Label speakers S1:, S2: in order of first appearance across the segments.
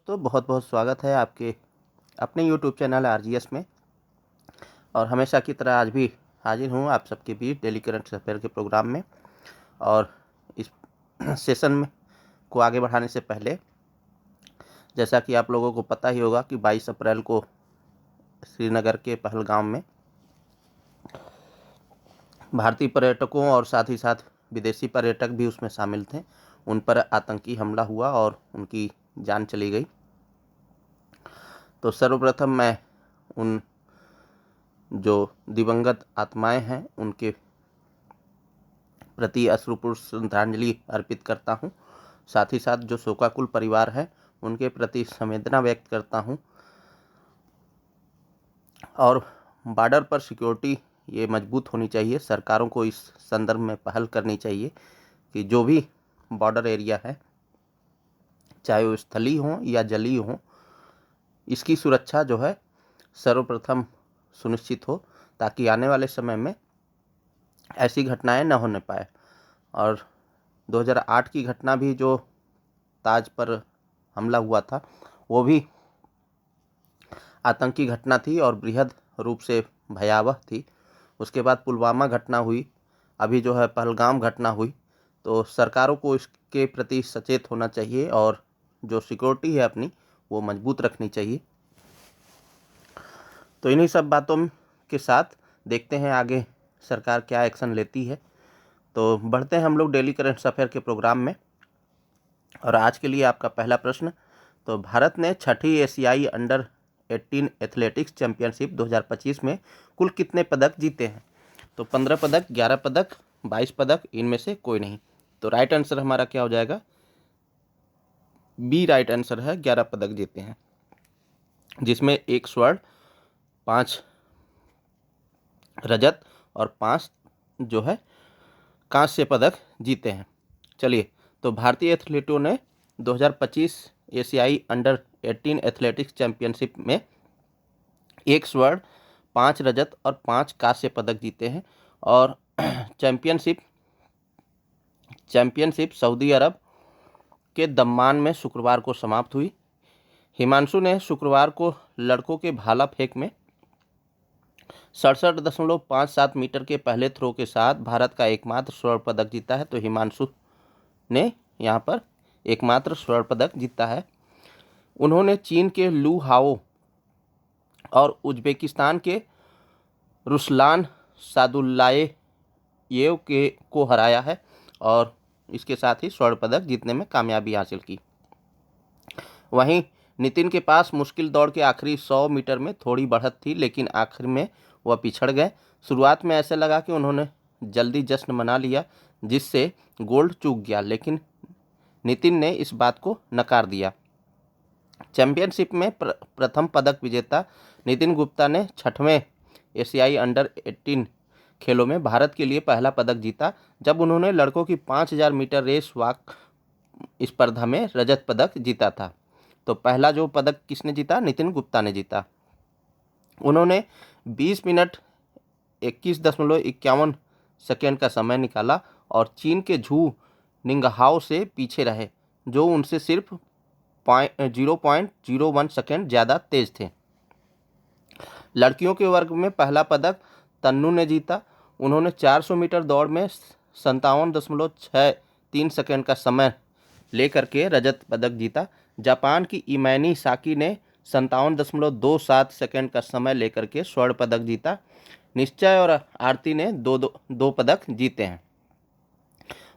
S1: तो बहुत बहुत स्वागत है आपके अपने YouTube चैनल आरजीएस में। और हमेशा की तरह आज भी हाजिर हूँ आप सबके बीच डेली करंट अफेयर के प्रोग्राम में। और इस सेशन में को आगे बढ़ाने से पहले, जैसा कि आप लोगों को पता ही होगा कि 22 अप्रैल को श्रीनगर के पहलगाम में भारतीय पर्यटकों और साथ ही साथ विदेशी पर्यटक भी उसमें शामिल थे, उन पर आतंकी हमला हुआ और उनकी जान चली गई। तो सर्वप्रथम मैं उन जो दिवंगत आत्माएं हैं उनके प्रति अश्रुपूर्ण श्रद्धांजलि अर्पित करता हूं। साथ ही साथ जो शोकाकुल परिवार है उनके प्रति संवेदना व्यक्त करता हूं। और बॉर्डर पर सिक्योरिटी ये मजबूत होनी चाहिए। सरकारों को इस संदर्भ में पहल करनी चाहिए कि जो भी बॉर्डर एरिया है, चाहे वो स्थलीय हो या जलीय हो, इसकी सुरक्षा जो है सर्वप्रथम सुनिश्चित हो, ताकि आने वाले समय में ऐसी घटनाएं न होने पाए। और 2008 की घटना भी जो ताज पर हमला हुआ था, वो भी आतंकी घटना थी और बृहद रूप से भयावह थी। उसके बाद पुलवामा घटना हुई, अभी जो है पहलगाम घटना हुई। तो सरकारों को इसके प्रति सचेत होना चाहिए और जो सिक्योरिटी है अपनी वो मजबूत रखनी चाहिए। तो इन्हीं सब बातों के साथ देखते हैं आगे सरकार क्या एक्शन लेती है। तो बढ़ते हैं हम लोग डेली करंट अफेयर के प्रोग्राम में। और आज के लिए आपका पहला प्रश्न, तो भारत ने छठी एशियाई अंडर 18 एथलेटिक्स चैंपियनशिप 2025 में कुल कितने पदक जीते हैं? तो 15 पदक, 11 पदक, 22 पदक, इनमें से कोई नहीं। तो राइट आंसर हमारा क्या हो जाएगा? बी राइट आंसर है, 11 पदक जीते हैं, जिसमें 1 स्वर्ण, 5 रजत और 5 जो है कांस्य पदक जीते हैं। चलिए, तो भारतीय एथलीटों ने 2025 एशियाई अंडर 18 एथलेटिक्स चैंपियनशिप में 1 स्वर्ण, 5 रजत और 5 कांस्य पदक जीते हैं। और चैंपियनशिप सऊदी अरब के दम्मान में शुक्रवार को समाप्त हुई। हिमांशु ने शुक्रवार को लड़कों के भाला फेंक में 67.57 मीटर के पहले थ्रो के साथ भारत का एकमात्र स्वर्ण पदक जीता है। तो हिमांशु ने यहाँ पर एकमात्र स्वर्ण पदक जीता है। उन्होंने चीन के लू हाओ और उज्बेकिस्तान के रुसलान सादुल्लाएव को हराया है और इसके साथ ही स्वर्ण पदक जीतने में कामयाबी हासिल की। वहीं नितिन के पास मुश्किल दौड़ के आखिरी 100 मीटर में थोड़ी बढ़त थी, लेकिन आखिर में वह पिछड़ गए। शुरुआत में ऐसे लगा कि उन्होंने जल्दी जश्न मना लिया, जिससे गोल्ड चूक गया, लेकिन नितिन ने इस बात को नकार दिया। चैंपियनशिप में प्रथम पदक विजेता नितिन गुप्ता ने 6वें एशियाई अंडर 18 खेलों में भारत के लिए पहला पदक जीता, जब उन्होंने लड़कों की 5000 मीटर रेस वॉक स्पर्धा में रजत पदक जीता था। तो पहला जो पदक किसने जीता? नितिन गुप्ता ने जीता। उन्होंने 20 मिनट 21.51 सेकेंड का समय निकाला और चीन के झू निंगहाओ से पीछे रहे, जो उनसे सिर्फ 0.01 सेकेंड ज़्यादा तेज थे। लड़कियों के वर्ग में पहला पदक तन्नू ने जीता। उन्होंने 400 मीटर दौड़ में 57.63 सेकेंड का समय लेकर के रजत पदक जीता। जापान की इमैनी साकी ने 57.27 सेकेंड का समय लेकर के स्वर्ण पदक जीता। निश्चय और आरती ने दो पदक जीते हैं।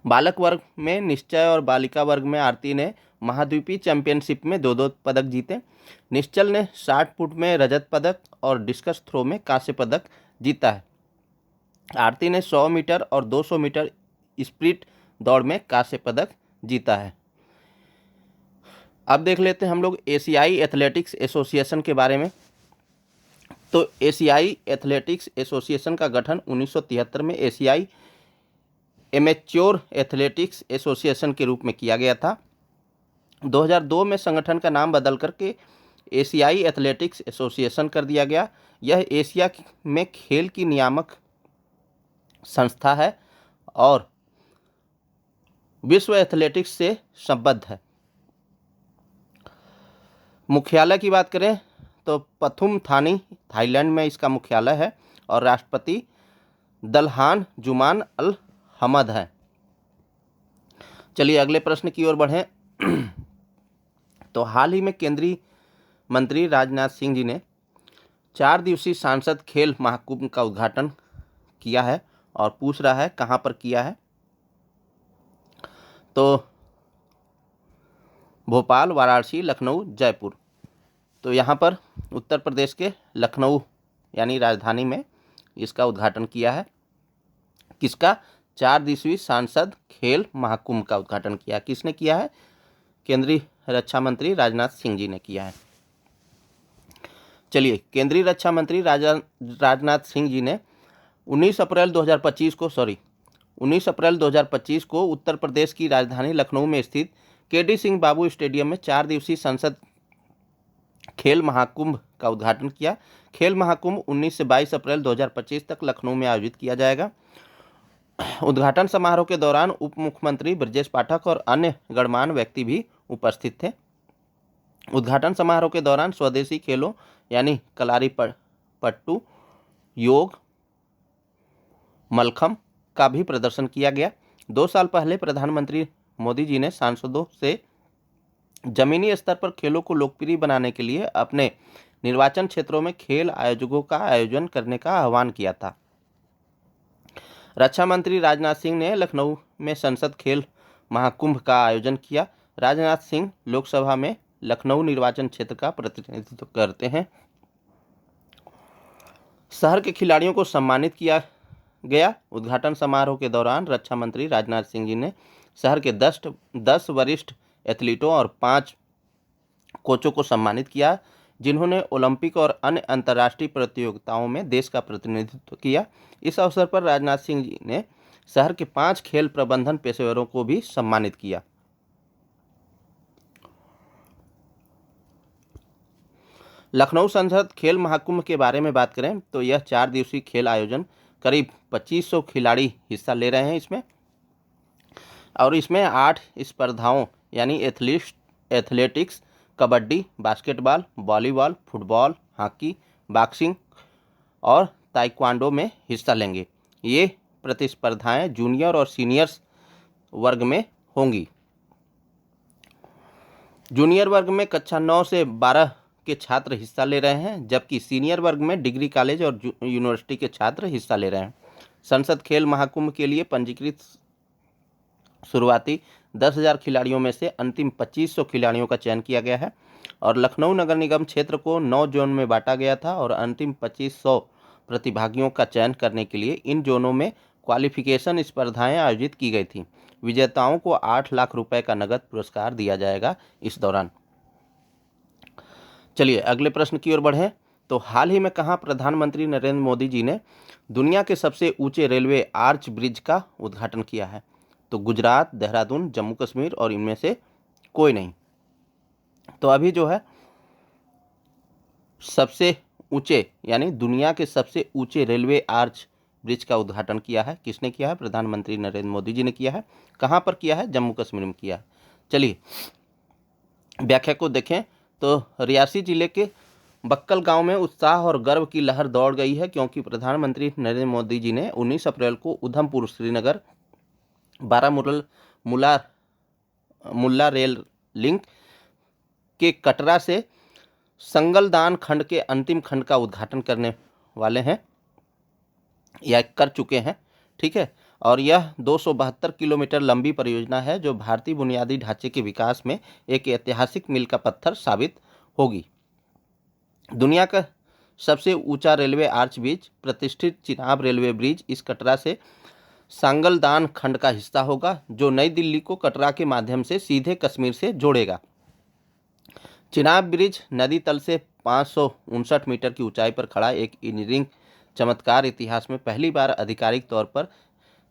S1: बालक वर्ग में निश्चय और बालिका वर्ग में आरती ने महाद्वीपीय चैंपियनशिप में 2 पदक जीते। निश्चल ने 60 फुट में रजत पदक और डिस्कस थ्रो में कांस्य पदक जीता है। आरती ने 100 मीटर और 200 मीटर स्प्रिंट दौड़ में कांस्य पदक जीता है। अब देख लेते हैं हम लोग एशियाई एथलेटिक्स एसोसिएशन के बारे में। तो एशियाई एथलेटिक्स एसोसिएशन का गठन 1973 में एशियाई एमेच्योर एथलेटिक्स एसोसिएशन के रूप में किया गया था। 2002 में संगठन का नाम बदल करके एशियाई एथलेटिक्स एसोसिएशन कर दिया गया। यह एशिया में खेल की नियामक संस्था है और विश्व एथलेटिक्स से संबद्ध है। मुख्यालय की बात करें तो पथुमथानी थाईलैंड में इसका मुख्यालय है और राष्ट्रपति दलहान जुमान अल हमद है। चलिए अगले प्रश्न की ओर बढ़ें। तो हाल ही में केंद्रीय मंत्री राजनाथ सिंह जी ने 4 दिवसीय सांसद खेल महाकुंभ का उद्घाटन किया है और पूछ रहा है कहाँ पर किया है। तो भोपाल, वाराणसी, लखनऊ, जयपुर। तो यहाँ पर उत्तर प्रदेश के लखनऊ यानी राजधानी में इसका उद्घाटन किया है। किसका? 4 दिवसीय सांसद खेल महाकुंभ का उद्घाटन किया। किसने किया है? केंद्रीय रक्षा मंत्री राजनाथ सिंह जी ने किया है। चलिए, केंद्रीय रक्षा मंत्री राजनाथ सिंह जी ने 19 अप्रैल 2025 को उत्तर प्रदेश की राजधानी लखनऊ में स्थित केडी सिंह बाबू स्टेडियम में 4 दिवसीय संसद खेल महाकुंभ का उद्घाटन किया। खेल महाकुंभ 19 से 22 अप्रैल 2025 तक लखनऊ में आयोजित किया जाएगा। उद्घाटन समारोह के दौरान उप मुख्यमंत्री ब्रजेश पाठक और अन्य गणमान्य व्यक्ति भी उपस्थित थे। उद्घाटन समारोह के दौरान स्वदेशी खेलों यानी कलारी पट्टू, योग, मलखम का भी प्रदर्शन किया गया। 2 साल पहले प्रधानमंत्री मोदी जी ने सांसदों से जमीनी स्तर पर खेलों को लोकप्रिय बनाने के लिए अपने निर्वाचन क्षेत्रों में खेल आयोजकों का आयोजन करने का आह्वान किया था। रक्षा मंत्री राजनाथ सिंह ने लखनऊ में संसद खेल महाकुंभ का आयोजन किया। राजनाथ सिंह लोकसभा में लखनऊ निर्वाचन क्षेत्र का प्रतिनिधित्व करते हैं। शहर के खिलाड़ियों को सम्मानित किया गया। उद्घाटन समारोह के दौरान रक्षा मंत्री राजनाथ सिंह जी ने शहर के 10 वरिष्ठ एथलीटों और 5 कोचों को सम्मानित किया जिन्होंने ओलंपिक और अन्य अंतर्राष्ट्रीय प्रतियोगिताओं में देश का प्रतिनिधित्व किया। इस अवसर पर राजनाथ सिंह जी ने शहर के 5 खेल प्रबंधन पेशेवरों को भी सम्मानित किया। लखनऊ संसद खेल महाकुंभ के बारे में बात करें तो यह 4 दिवसीय खेल आयोजन करीब 2500 खिलाड़ी हिस्सा ले रहे हैं इसमें, और इसमें 8 स्पर्धाओं यानी athletics, kabaddi, basketball, volleyball, football, hockey, boxing और ताइक्वांडो में हिस्सा लेंगे। ये प्रतिस्पर्धाएं जूनियर और सीनियर्स वर्ग में होंगी। जूनियर वर्ग में कक्षा 9 से 12 के छात्र हिस्सा ले रहे हैं, जबकि सीनियर वर्ग में डिग्री कॉलेज और यूनिवर्सिटी के छात्र हिस्सा ले रहे हैं। संसद खेल महाकुंभ के लिए पंजीकृत शुरुआती 10,000 खिलाड़ियों में से अंतिम 2500 खिलाड़ियों का चयन किया गया है और लखनऊ नगर निगम क्षेत्र को 9 जोन में बांटा गया था और अंतिम 2500 प्रतिभागियों का चयन करने के लिए इन जोनों में क्वालिफिकेशन स्पर्धाएं आयोजित की गई थी। विजेताओं को 8 लाख रुपए का नगद पुरस्कार दिया जाएगा इस दौरान। चलिए अगले प्रश्न की ओर बढ़ें। तो हाल ही में कहाँ प्रधानमंत्री नरेंद्र मोदी जी ने दुनिया के सबसे ऊंचे रेलवे आर्च ब्रिज का उद्घाटन किया है? तो गुजरात, देहरादून, जम्मू कश्मीर और इनमें से कोई नहीं। तो अभी जो है सबसे ऊंचे यानी दुनिया के सबसे ऊंचे रेलवे आर्च ब्रिज का उद्घाटन किया है। किसने किया है? प्रधानमंत्री नरेंद्र मोदी जी ने किया है। कहाँ पर किया है? जम्मू कश्मीर में किया है। चलिए व्याख्या को देखें तो रियासी जिले के बक्कल गांव में उत्साह और गर्व की लहर दौड़ गई है क्योंकि प्रधानमंत्री नरेंद्र मोदी जी ने 19 अप्रैल को उधमपुर श्रीनगर मुल्ला रेल लिंक के कटरा से संगलदान खंड के अंतिम खंड का उद्घाटन करने वाले हैं या कर चुके हैं। ठीक है, और यह 272 किलोमीटर लंबी परियोजना है जो भारतीय बुनियादी ढांचे के विकास में एक ऐतिहासिक मील का पत्थर साबित होगी। दुनिया का सबसे ऊंचा रेलवे आर्च ब्रिज प्रतिष्ठित चिनाब रेलवे ब्रिज इस कटरा से सांगलदान खंड का हिस्सा होगा जो नई दिल्ली को कटरा के माध्यम से सीधे कश्मीर से जोड़ेगा। चिनाब ब्रिज नदी तल से 559 मीटर की ऊंचाई पर खड़ा एक इंजीनियरिंग चमत्कार इतिहास में पहली बार आधिकारिक तौर पर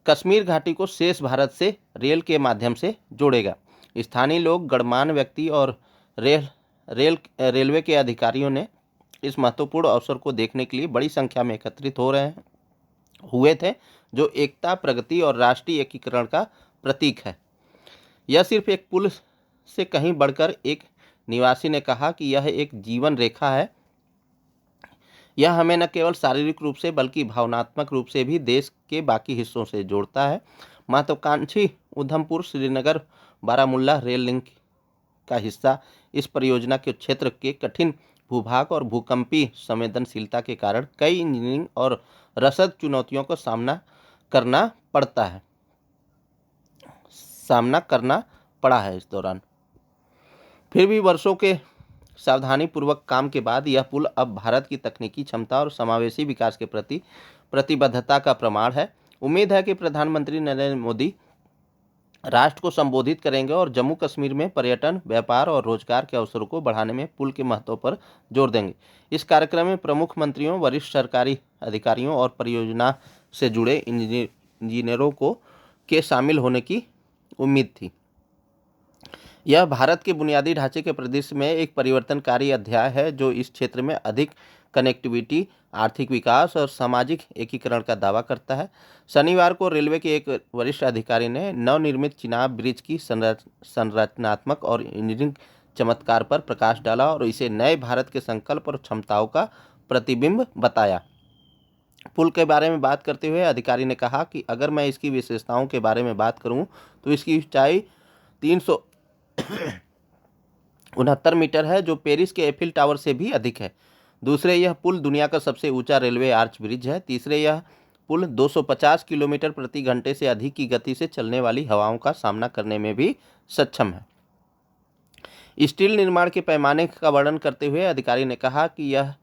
S1: कश्मीर घाटी को शेष भारत से रेल के माध्यम से जोड़ेगा। स्थानीय लोग, गणमान्य व्यक्ति और रेलवे के अधिकारियों ने इस महत्वपूर्ण अवसर को देखने के लिए बड़ी संख्या में एकत्रित हुए थे जो एकता, प्रगति और राष्ट्रीय एकीकरण का प्रतीक है। यह सिर्फ एक पुल से कहीं बढ़कर एक निवासी ने कहा कि यह एक जीवन रेखा है। यह हमें न केवल शारीरिक रूप से बल्कि भावनात्मक रूप से भी देश के बाकी हिस्सों से जोड़ता है। महत्वाकांक्षी उधमपुर श्रीनगर बारामूला रेल लिंक का हिस्सा इस परियोजना के क्षेत्र के कठिन भूभाग और भूकंपीय संवेदनशीलता के कारण कई इंजीनियरिंग और रसद चुनौतियों का करना पड़ता है सामना करना पड़ा है इस दौरान। फिर भी वर्षों के सावधानीपूर्वक काम के बाद यह पुल अब भारत की तकनीकी क्षमता और समावेशी विकास के प्रति प्रतिबद्धता का प्रमाण है। उम्मीद है कि प्रधानमंत्री नरेंद्र मोदी राष्ट्र को संबोधित करेंगे और जम्मू कश्मीर में पर्यटन, व्यापार और रोजगार के अवसरों को बढ़ाने में पुल के महत्व पर जोर देंगे। इस कार्यक्रम में प्रमुख मंत्रियों, वरिष्ठ सरकारी अधिकारियों और परियोजना से जुड़े इंजीनियरों के शामिल होने की उम्मीद थी। यह भारत के बुनियादी ढांचे के परिदृश्य में एक परिवर्तनकारी अध्याय है जो इस क्षेत्र में अधिक कनेक्टिविटी, आर्थिक विकास और सामाजिक एकीकरण का दावा करता है। शनिवार को रेलवे के एक वरिष्ठ अधिकारी ने नवनिर्मित चिनाब ब्रिज की संरचनात्मक और इंजीनियरिंग चमत्कार पर प्रकाश डाला और इसे नए भारत के संकल्प और क्षमताओं का प्रतिबिंब बताया। पुल के बारे में बात करते हुए अधिकारी ने कहा कि अगर मैं इसकी विशेषताओं के बारे में बात करूं तो इसकी ऊंचाई 369 मीटर है, जो पेरिस के एफिल टावर से भी अधिक है। दूसरे, यह पुल दुनिया का सबसे ऊंचा रेलवे आर्च ब्रिज है। तीसरे, यह पुल 250 किलोमीटर प्रति घंटे से अधिक की गति से चलने वाली हवाओं का सामना करने में भी सक्षम है। स्टील निर्माण के पैमाने का वर्णन करते हुए अधिकारी ने कहा कि यह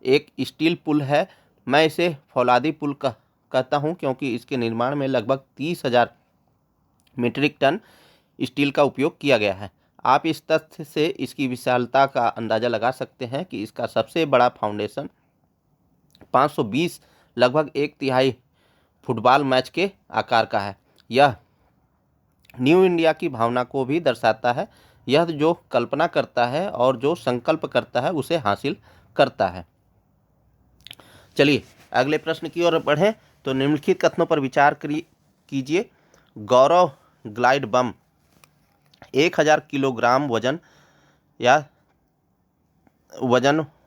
S1: एक स्टील पुल है। मैं इसे फौलादी पुल कहता हूं क्योंकि इसके निर्माण में लगभग 30,000 मीट्रिक टन स्टील का उपयोग किया गया है। आप इस तथ्य से इसकी विशालता का अंदाजा लगा सकते हैं कि इसका सबसे बड़ा फाउंडेशन 520 लगभग 1/3 फुटबॉल मैच के आकार का है। यह न्यू इंडिया की भावना को भी दर्शाता है। यह जो कल्पना करता है और जो संकल्प करता है उसे हासिल करता है। चलिए अगले प्रश्न की ओर बढ़ें तो निम्नलिखित कथनों पर विचार कीजिए। गौरव ग्लाइड बम 1000 किलोग्राम वजन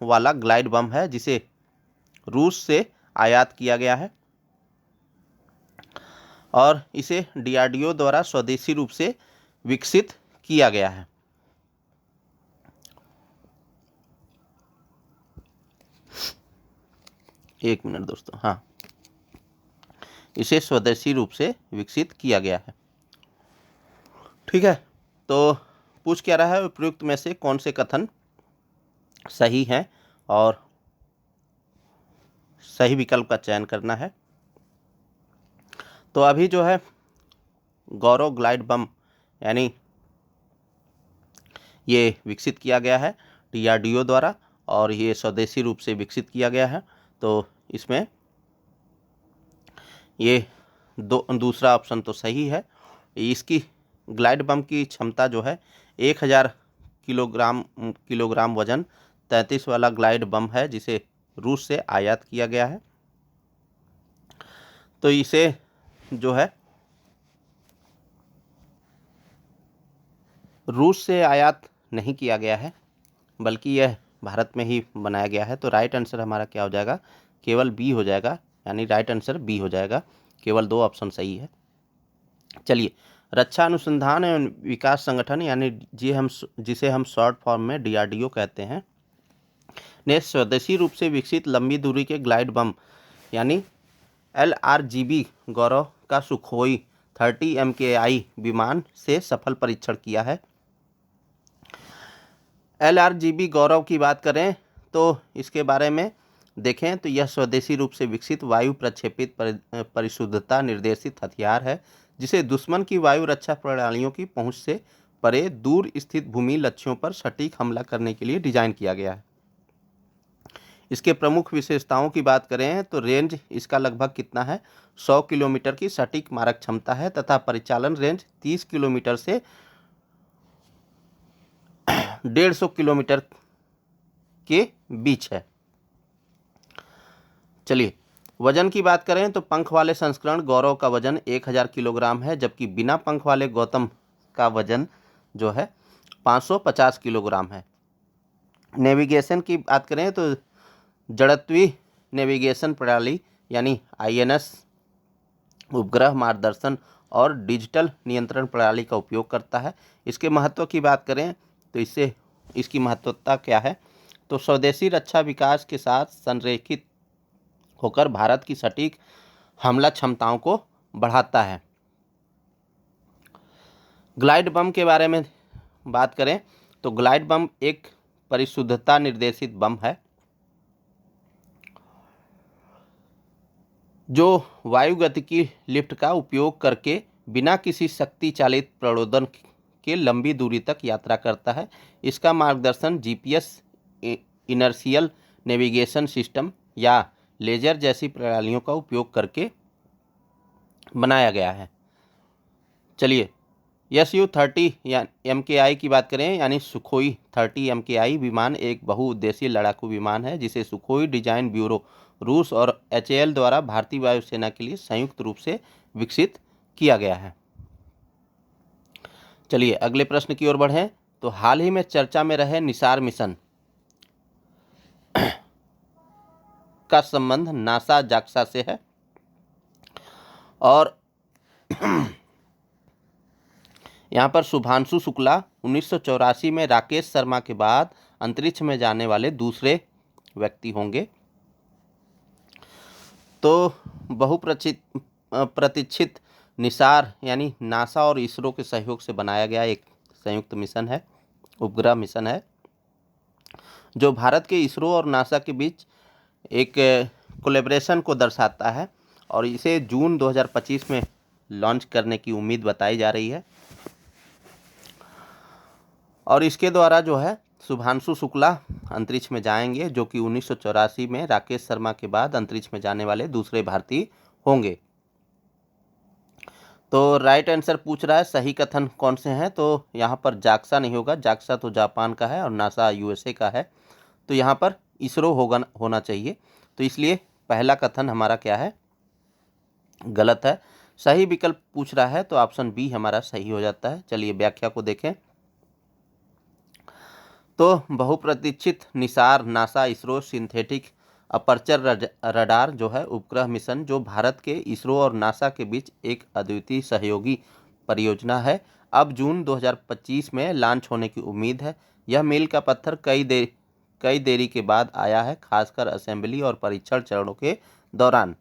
S1: वाला ग्लाइड बम है जिसे रूस से आयात किया गया है और इसे डीआरडीओ द्वारा स्वदेशी रूप से विकसित किया गया है। एक मिनट दोस्तों, हाँ, इसे स्वदेशी रूप से विकसित किया गया है। ठीक है, तो पूछ क्या रहा है, उपयुक्त में से कौन से कथन सही हैं और सही विकल्प का चयन करना है। तो अभी जो है गौरव ग्लाइड बम यानी ये विकसित किया गया है डीआरडीओ द्वारा और ये स्वदेशी रूप से विकसित किया गया है। तो इसमें ये दूसरा ऑप्शन तो सही है। इसकी ग्लाइड बम की क्षमता जो है 1000 किलोग्राम वजन 33 वाला ग्लाइड बम है जिसे रूस से आयात किया गया है। तो इसे जो है रूस से आयात नहीं किया गया है बल्कि यह भारत में ही बनाया गया है। तो राइट आंसर हमारा क्या हो जाएगा, केवल बी हो जाएगा, यानी राइट आंसर बी हो जाएगा। केवल 2 ऑप्शन सही है। चलिए, रक्षा अनुसंधान एवं विकास संगठन यानी जिसे हम शॉर्ट फॉर्म में डीआरडीओ कहते हैं ने स्वदेशी रूप से विकसित लंबी दूरी के ग्लाइड बम यानी LRGB गौरव का सुखोई 30 MKI विमान से सफल परीक्षण किया है। LRGB गौरव की बात करें तो इसके बारे में देखें तो यह स्वदेशी रूप से विकसित वायु प्रक्षेपित परिशुद्धता निर्देशित हथियार है जिसे दुश्मन की वायु रक्षा प्रणालियों की पहुंच से परे दूर स्थित भूमि लक्ष्यों पर सटीक हमला करने के लिए डिजाइन किया गया है। इसके प्रमुख विशेषताओं की बात करें तो रेंज इसका लगभग कितना है, 100 किलोमीटर की सटीक मारक क्षमता है तथा परिचालन रेंज 30 किलोमीटर से 150 किलोमीटर के बीच है। चलिए, वजन की बात करें तो पंख वाले संस्करण गौरव का वजन 1000 किलोग्राम है जबकि बिना पंख वाले गौतम का वजन जो है 550 किलोग्राम है। नेविगेशन की बात करें तो जड़त्वीय नेविगेशन प्रणाली यानी INS उपग्रह मार्गदर्शन और डिजिटल नियंत्रण प्रणाली का उपयोग करता है। इसके महत्व की बात करें तो इसकी महत्वता क्या है, तो स्वदेशी रक्षा विकास के साथ संरेखित होकर भारत की सटीक हमला क्षमताओं को बढ़ाता है। ग्लाइड बम के बारे में बात करें तो ग्लाइड बम एक परिशुद्धता निर्देशित बम है जो वायुगतिकी लिफ्ट का उपयोग करके बिना किसी शक्ति चालित प्रणोदन के लंबी दूरी तक यात्रा करता है। इसका मार्गदर्शन GPS इनर्शियल नेविगेशन सिस्टम या लेजर जैसी प्रणालियों का उपयोग करके बनाया गया है। चलिए Su-30 या MKI की बात करें यानी सुखोई 30 MKI विमान एक बहुउद्देशीय लड़ाकू विमान है जिसे सुखोई डिजाइन ब्यूरो रूस और HAL द्वारा भारतीय वायुसेना के लिए संयुक्त रूप से विकसित किया गया है। चलिए अगले प्रश्न की ओर बढ़ें तो हाल ही में चर्चा में रहे निसार मिशन का संबंध नासा जाक्सा से है और यहाँ पर शुभांशु शुक्ला 1984 में राकेश शर्मा के बाद अंतरिक्ष में जाने वाले दूसरे व्यक्ति होंगे। तो प्रतीक्षित निसार यानी नासा और इसरो के सहयोग से बनाया गया एक संयुक्त मिशन है, उपग्रह मिशन है, जो भारत के इसरो और नासा के बीच एक कोलैबोरेशन को दर्शाता है और इसे जून 2025 में लॉन्च करने की उम्मीद बताई जा रही है। और इसके द्वारा जो है शुभांशु शुक्ला अंतरिक्ष में जाएंगे जो कि 1984 में राकेश शर्मा के बाद अंतरिक्ष में जाने वाले दूसरे भारतीय होंगे। तो राइट आंसर पूछ रहा है सही कथन कौन से हैं, तो यहाँ पर जाक्सा नहीं होगा, जाक्सा तो जापान का है और नासा USA का है, तो यहाँ पर इसरो होना चाहिए। तो इसलिए पहला कथन हमारा क्या है, गलत है। सही विकल्प पूछ रहा है तो ऑप्शन बी हमारा सही हो जाता है। चलिए व्याख्या को देखें तो बहुप्रतीक्षित Nisar NASA ISRO synthetic aperture radar जो है उपग्रह मिशन जो भारत के इसरो और नासा के बीच एक अद्वितीय सहयोगी परियोजना है, अब जून 2025 में लॉन्च होने की उम्मीद है। यह मील का पत्थर कई देरी के बाद आया है, खासकर असेंबली और परीक्षण चरणों के दौरान।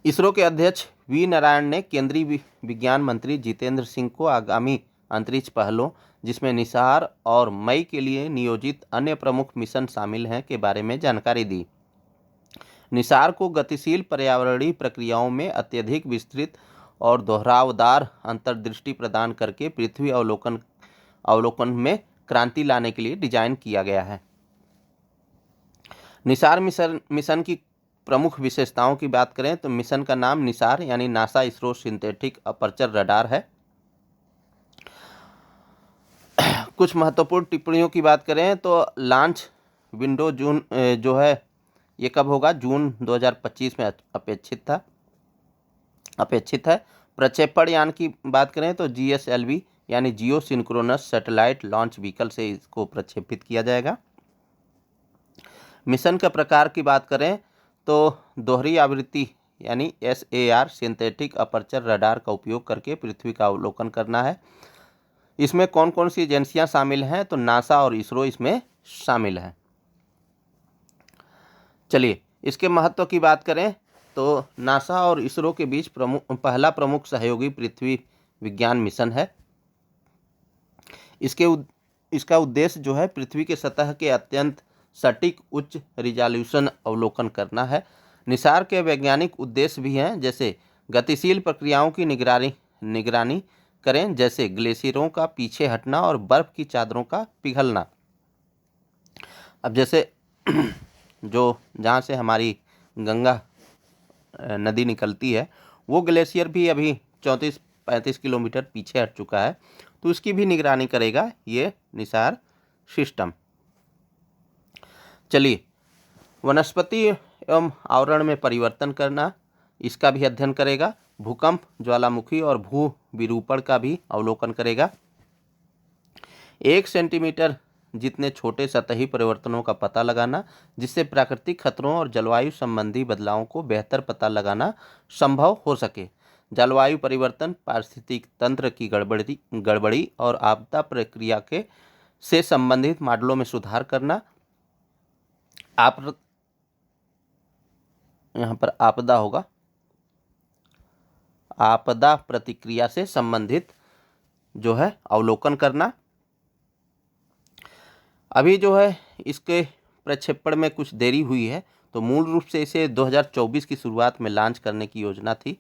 S1: इसरो के अध्यक्ष वी नारायण ने केंद्रीय विज्ञान मंत्री जितेंद्र सिंह को आगामी अंतरिक्ष पहलों जिसमें निसार और मई के लिए नियोजित अन्य प्रमुख मिशन शामिल हैं के बारे में जानकारी दी। निसार को गतिशील पर्यावरणीय प्रक्रियाओं में अत्यधिक विस्तृत और दोहरावदार अंतर्दृष्टि प्रदान करके पृथ्वी अवलोकन में क्रांति लाने के लिए डिजाइन किया गया है। निसार मिशन की प्रमुख विशेषताओं की बात करें तो मिशन का नाम निसार यानी NASA ISRO synthetic aperture radar है। कुछ महत्वपूर्ण टिप्पणियों की बात करें तो लॉन्च विंडो जून जो है ये कब होगा, जून 2025 में अपेक्षित है। प्रक्षेपण यान की बात करें तो GSLV यानी जियो सिंक्रोनस सैटेलाइट लॉन्च व्हीकल से इसको प्रक्षेपित किया जाएगा। मिशन का प्रकार की बात करें तो दोहरी आवृत्ति यानी SAR सिंथेटिक अपर्चर रडार का उपयोग करके पृथ्वी का अवलोकन करना है। इसमें कौन कौन सी एजेंसियां शामिल हैं, तो नासा और इसरो इसमें शामिल हैं। चलिए इसके महत्व की बात करें तो नासा और इसरो के बीच पहला प्रमुख सहयोगी पृथ्वी विज्ञान मिशन है। इसका उद्देश्य जो है पृथ्वी के सतह के अत्यंत सटीक उच्च रिजोल्यूशन अवलोकन करना है। निसार के वैज्ञानिक उद्देश्य भी हैं जैसे गतिशील प्रक्रियाओं की निगरानी करें, जैसे ग्लेशियरों का पीछे हटना और बर्फ की चादरों का पिघलना। अब जैसे जो जहाँ से हमारी गंगा नदी निकलती है वो ग्लेशियर भी अभी 34-35 किलोमीटर पीछे हट चुका है, तो उसकी भी निगरानी करेगा ये निसार सिस्टम। चलिए वनस्पति एवं आवरण में परिवर्तन करना, इसका भी अध्ययन करेगा। भूकंप, ज्वालामुखी और भू विरूपण का भी अवलोकन करेगा। 1 सेंटीमीटर जितने छोटे सतही परिवर्तनों का पता लगाना, जिससे प्राकृतिक खतरों और जलवायु संबंधी बदलावों को बेहतर पता लगाना संभव हो सके। जलवायु परिवर्तन, पारिस्थितिक तंत्र की गड़बड़ी और आपदा प्रक्रिया के से संबंधित मॉडलों में सुधार करना। यहाँ पर आपदा होगा, आपदा प्रतिक्रिया से संबंधित जो है अवलोकन करना। अभी जो है इसके प्रक्षेपण में कुछ देरी हुई है, तो मूल रूप से इसे 2024 की शुरुआत में लॉन्च करने की योजना थी।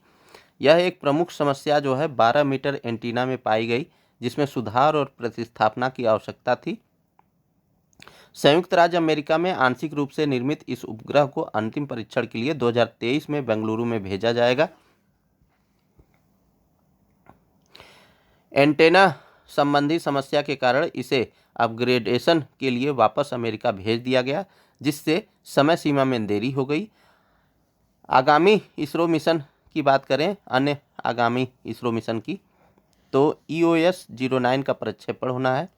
S1: यह एक प्रमुख समस्या जो है 12 मीटर एंटीना में पाई गई, जिसमें सुधार और प्रतिस्थापना की आवश्यकता थी। संयुक्त राज्य अमेरिका में आंशिक रूप से निर्मित इस उपग्रह को अंतिम परीक्षण के लिए 2023 में बेंगलुरु में भेजा जाएगा। एंटेना संबंधी समस्या के कारण इसे अपग्रेडेशन के लिए वापस अमेरिका भेज दिया गया, जिससे समय सीमा में देरी हो गई। आगामी इसरो मिशन की बात करें, अन्य आगामी इसरो मिशन की, तो EOS-09 का प्रक्षेपण होना है।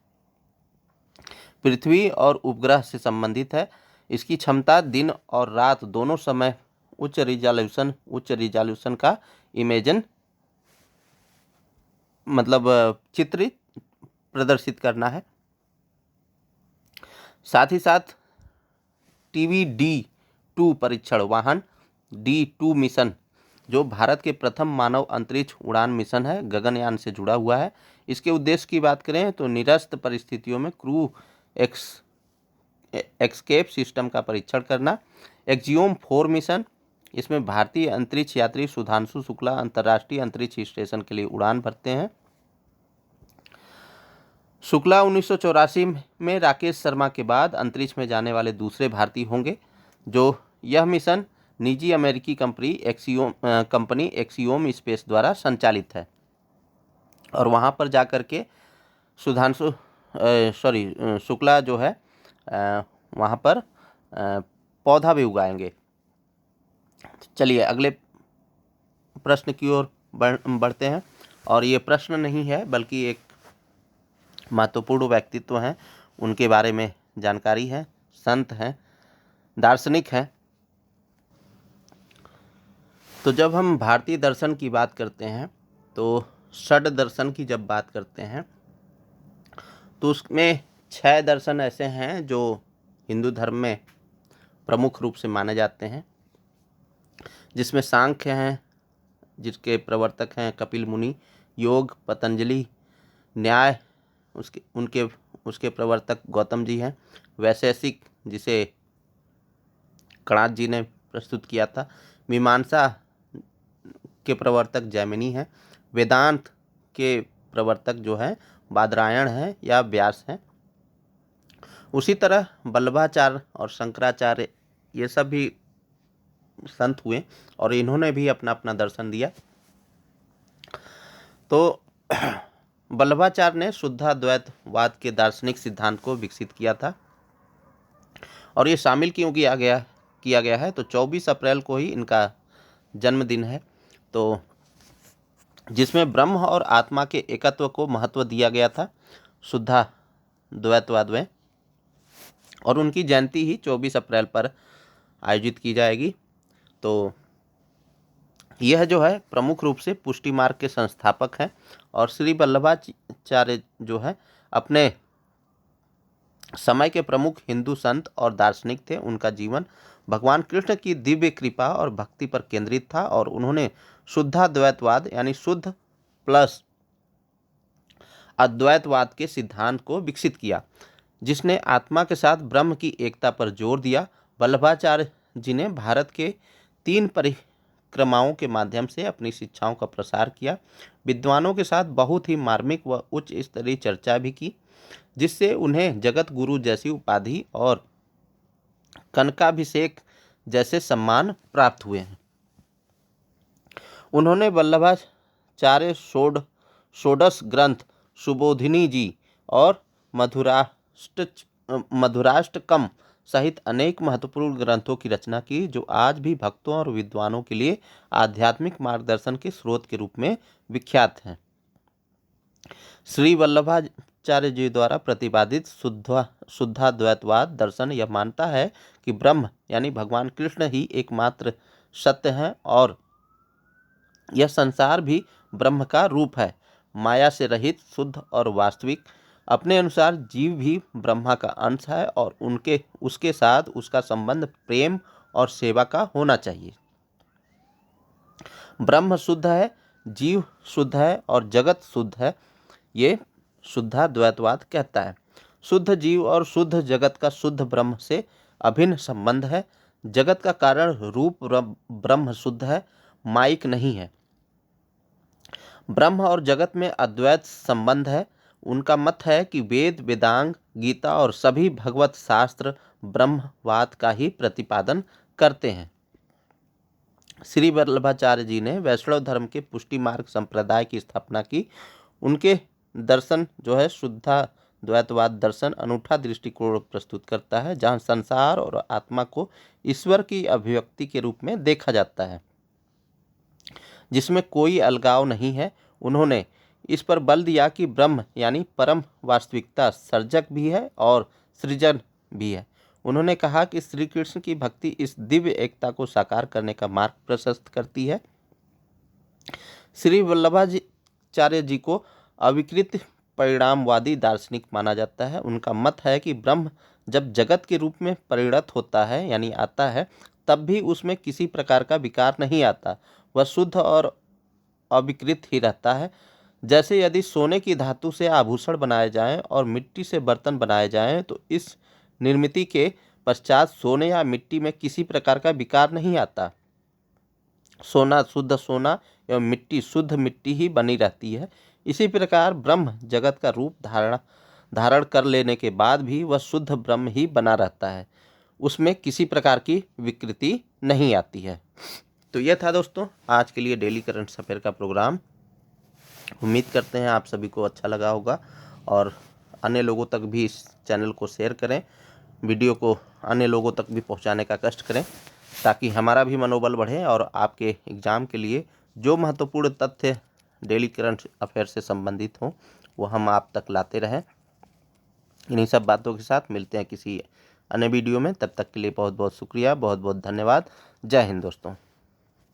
S1: पृथ्वी और उपग्रह से संबंधित है। इसकी क्षमता दिन और रात दोनों समय उच्च रिजोल्यूशन का इमेजन मतलब चित्र प्रदर्शित करना है। साथ ही साथ TVD-2 परीक्षण वाहन D2 मिशन, जो भारत के प्रथम मानव अंतरिक्ष उड़ान मिशन है, गगनयान से जुड़ा हुआ है। इसके उद्देश्य की बात करें तो निरस्त परिस्थितियों में क्रू एस्केप सिस्टम का परीक्षण करना। एक्जियोम 4 मिशन, इसमें भारतीय अंतरिक्ष यात्री सुधांशु शुक्ला अंतर्राष्ट्रीय अंतरिक्ष स्टेशन के लिए उड़ान भरते हैं। शुक्ला 1984 में राकेश शर्मा के बाद अंतरिक्ष में जाने वाले दूसरे भारतीय होंगे। जो यह मिशन निजी अमेरिकी कंपनी एक्सियोम स्पेस द्वारा संचालित है, और वहां पर जाकर के शुक्ला जो है वहां पर पौधा भी उगाएंगे। चलिए अगले प्रश्न की ओर बढ़ते हैं, और ये प्रश्न नहीं है बल्कि एक महत्वपूर्ण व्यक्तित्व हैं, उनके बारे में जानकारी है। संत हैं, दार्शनिक हैं। तो जब हम भारतीय दर्शन की बात करते हैं, तो षड दर्शन की जब बात करते हैं, तो उसमें 6 दर्शन ऐसे हैं जो हिंदू धर्म में प्रमुख रूप से माने जाते हैं, जिसमें सांख्य हैं, जिसके प्रवर्तक हैं कपिल मुनि, योग पतंजलि, न्याय उसके प्रवर्तक गौतम जी हैं, वैशेषिक जिसे कणाद जी ने प्रस्तुत किया था, मीमांसा के प्रवर्तक जैमिनी हैं, वेदांत के प्रवर्तक जो हैं बादरायण हैं या व्यास हैं। उसी तरह वल्लभाचार्य और शंकराचार्य ये सब भी संत हुए, और इन्होंने भी अपना अपना दर्शन दिया। तो वल्लभाचार्य ने शुद्धाद्वैतवाद के दार्शनिक सिद्धांत को विकसित किया था, और ये शामिल क्यों किया गया है, तो 24 अप्रैल को ही इनका जन्मदिन है, तो जिसमें ब्रह्म और आत्मा के एकत्व को महत्व दिया गया था शुद्धाद्वैतवाद में, और उनकी जयंती ही 24 अप्रैल पर आयोजित की जाएगी। तो यह जो है प्रमुख रूप से पुष्टि मार्ग के संस्थापक हैं, और श्री वल्लभाचार्य जो है अपने समय के प्रमुख हिंदू संत और दार्शनिक थे। उनका जीवन भगवान कृष्ण की दिव्य कृपा और भक्ति पर केंद्रित था, और उन्होंने शुद्धाद्वैतवाद यानी शुद्ध प्लस अद्वैतवाद के सिद्धांत को विकसित किया, जिसने आत्मा के साथ ब्रह्म की एकता पर जोर दिया। वल्लभाचार्य जी ने भारत के 3 परिक्रमाओं के माध्यम से अपनी शिक्षाओं का प्रसार किया, विद्वानों के साथ बहुत ही मार्मिक व उच्च स्तरीय चर्चा भी की, जिससे उन्हें जगत गुरु जैसी उपाधि और कनकाभिषेक जैसे सम्मान प्राप्त हुए हैं। उन्होंने वल्लभाचार्य षोडश ग्रंथ सुबोधिनी जी और मधुराष्टकम सहित अनेक महत्वपूर्ण ग्रंथों की रचना की, जो आज भी भक्तों और विद्वानों के लिए आध्यात्मिक मार्गदर्शन के स्रोत के रूप में विख्यात हैं। श्री वल्लभाचार्य जी द्वारा प्रतिपादित शुद्धाद्वैतवाद दर्शन यह मानता है कि ब्रह्म यानी भगवान कृष्ण ही एकमात्र सत्य हैं और यह संसार भी ब्रह्म का रूप है, माया से रहित, शुद्ध और वास्तविक। अपने अनुसार जीव भी ब्रह्मा का अंश है और उसके साथ उसका संबंध प्रेम और सेवा का होना चाहिए। ब्रह्म शुद्ध है, जीव शुद्ध है और जगत शुद्ध है, ये शुद्धाद्वैतवाद कहता है। शुद्ध जीव और शुद्ध जगत का शुद्ध ब्रह्म से अभिन्न संबंध है। जगत का कारण रूप ब्रह्म शुद्ध है, माइक नहीं है। ब्रह्म और जगत में अद्वैत संबंध है। उनका मत है कि वेद, वेदांग, गीता और सभी भगवत शास्त्र ब्रह्मवाद का ही प्रतिपादन करते हैं। श्री वल्लभाचार्य जी ने वैष्णव धर्म के पुष्टि मार्ग संप्रदाय की स्थापना की। उनके दर्शन जो है शुद्धाद्वैतवाद दर्शन अनूठा दृष्टिकोण प्रस्तुत करता है, जहाँ संसार और आत्मा को ईश्वर की अभिव्यक्ति के रूप में देखा जाता है, जिसमें कोई अलगाव नहीं है। उन्होंने इस पर बल दिया कि ब्रह्म यानी परम वास्तविकता सर्जक भी है और सृजन भी है। उन्होंने कहा कि श्री कृष्ण की भक्ति इस दिव्य एकता को साकार करने का मार्ग प्रशस्त करती है। श्री वल्लभाचार्य जी को अविकृत परिणामवादी दार्शनिक माना जाता है। उनका मत है कि ब्रह्म जब जगत के रूप में परिणत होता है यानी आता है, तब भी उसमें किसी प्रकार का विकार नहीं आता, वह शुद्ध और अविकृत ही रहता है। जैसे यदि सोने की धातु से आभूषण बनाए जाएं और मिट्टी से बर्तन बनाए जाएं, तो इस निर्मिति के पश्चात सोने या मिट्टी में किसी प्रकार का विकार नहीं आता। सोना शुद्ध सोना एवं मिट्टी शुद्ध मिट्टी ही बनी रहती है। इसी प्रकार ब्रह्म जगत का रूप धारण कर लेने के बाद भी वह शुद्ध ब्रह्म ही बना रहता है, उसमें किसी प्रकार की विकृति नहीं आती है। तो यह था दोस्तों आज के लिए डेली करंट अफेयर का प्रोग्राम। उम्मीद करते हैं आप सभी को अच्छा लगा होगा और अन्य लोगों तक भी इस चैनल को शेयर करें, वीडियो को अन्य लोगों तक भी पहुंचाने का कष्ट करें, ताकि हमारा भी मनोबल बढ़े और आपके एग्ज़ाम के लिए जो महत्वपूर्ण तथ्य डेली करंट अफेयर से संबंधित हों वो हम आप तक लाते रहें। इन्हीं सब बातों के साथ मिलते हैं किसी अन्य वीडियो में। तब तक के लिए बहुत बहुत शुक्रिया, बहुत बहुत धन्यवाद। जय हिंद दोस्तों।